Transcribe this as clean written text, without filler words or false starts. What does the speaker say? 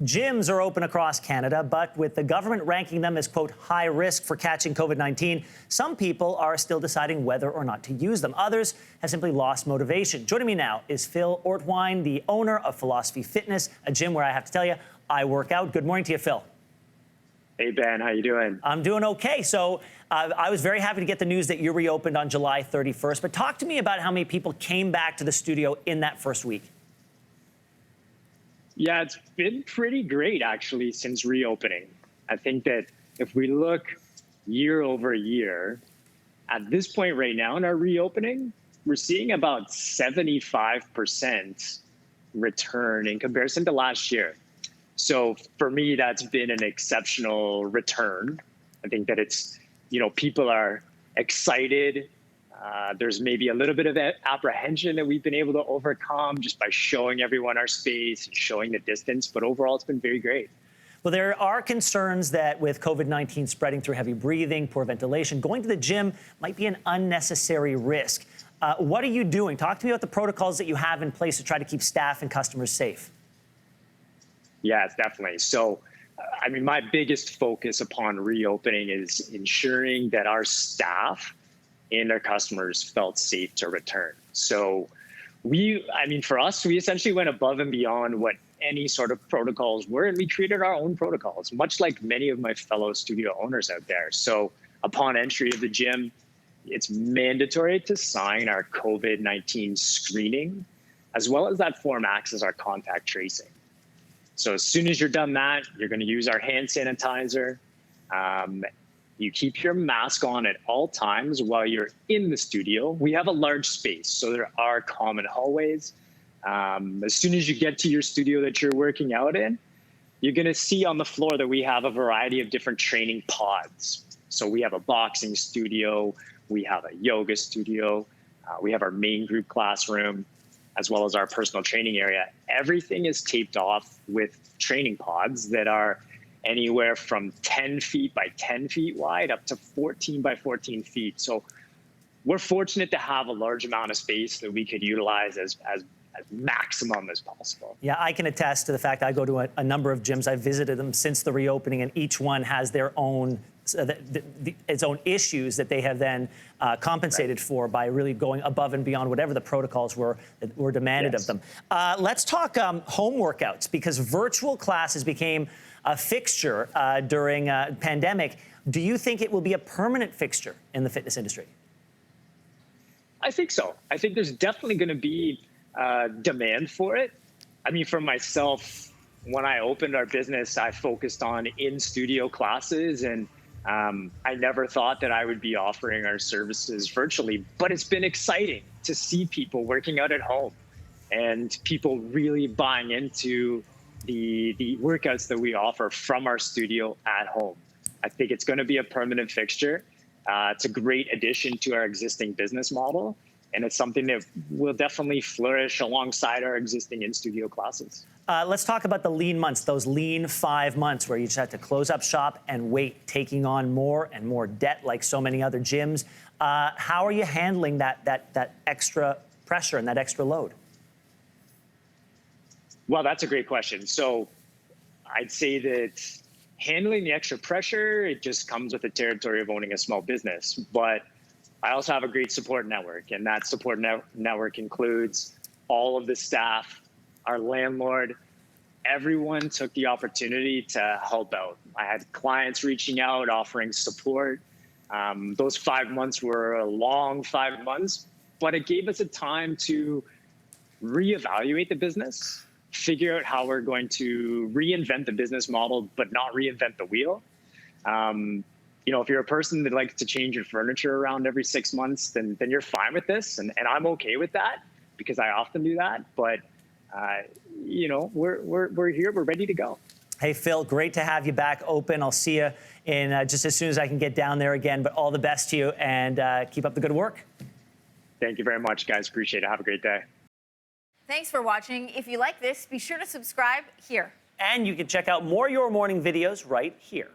Gyms are open across Canada, but with the government ranking them as, quote, high risk for catching COVID-19, some people are still deciding whether or not to use them. Others have simply lost motivation. Joining me now is Phil Ortwine, the owner of Philosophy Fitness, a gym where I have to tell you, I work out. Good morning to you, Phil. Hey, Ben, how you doing? I'm doing okay. So I was very happy to get the news that you reopened on July 31st. But talk to me about how many people came back to the studio in that first week. Yeah, it's been pretty great, actually, since reopening. I think that if we look year over year, at this point right now in our reopening, we're seeing about 75% return in comparison to last year. So for me, that's been an exceptional return. I think that it's, people are excited. There's maybe a little bit of apprehension that we've been able to overcome just by showing everyone our space and showing the distance. But overall, it's been very great. Well, there are concerns that with COVID-19 spreading through heavy breathing, poor ventilation, going to the gym might be an unnecessary risk. What are you doing? Talk to me about the protocols that you have in place to try to keep staff and customers safe. Yeah, definitely. So, my biggest focus upon reopening is ensuring that our staff and our customers felt safe to return. So for us, we essentially went above and beyond what any sort of protocols were, and we created our own protocols, much like many of my fellow studio owners out there. So upon entry of the gym, it's mandatory to sign our COVID-19 screening, as well as that form acts as our contact tracing. So as soon as you're done that, you're going to use our hand sanitizer. You keep your mask on at all times while you're in the studio. We have a large space, so there are common hallways. As soon as you get to your studio that you're working out in, you're going to see on the floor that we have a variety of different training pods. So we have a boxing studio, we have a yoga studio, we have our main group classroom, as well as our personal training area. Everything is taped off with training pods that are anywhere from 10 feet by 10 feet wide up to 14 by 14 feet. So we're fortunate to have a large amount of space that we could utilize as maximum as possible. Yeah, I can attest to the fact I go to a number of gyms. I've visited them since the reopening, and each one has their own its own issues that they have then compensated for by really going above and beyond whatever the protocols were that were demanded of them. Let's talk home workouts, because virtual classes became a fixture during pandemic. Do you think it will be a permanent fixture in the fitness industry? I think so. I think there's definitely going to be demand for it. For myself, when I opened our business, I focused on in-studio classes, and I never thought that I would be offering our services virtually, but it's been exciting to see people working out at home and people really buying into the workouts that we offer from our studio at home. I think it's going to be a permanent fixture. It's a great addition to our existing business model, and it's something that will definitely flourish alongside our existing in-studio classes. Let's talk about the lean months, those lean 5 months where you just had to close up shop and wait, taking on more and more debt like so many other gyms. How are you handling that extra pressure and that extra load? Well, that's a great question. So I'd say that handling the extra pressure, it just comes with the territory of owning a small business. But I also have a great support network, and that support network includes all of the staff, our landlord. Everyone took the opportunity to help out. I had clients reaching out, offering support. Those 5 months were a long 5 months, but it gave us a time to reevaluate the business, figure out how we're going to reinvent the business model, but not reinvent the wheel. If you're a person that likes to change your furniture around every 6 months, then you're fine with this. And I'm okay with that because I often do that. But, we're here. We're ready to go. Hey, Phil, great to have you back open. I'll see you in just as soon as I can get down there again. But all the best to you, and keep up the good work. Thank you very much, guys. Appreciate it. Have a great day. Thanks for watching. If you like this, be sure to subscribe here. And you can check out more Your Morning videos right here.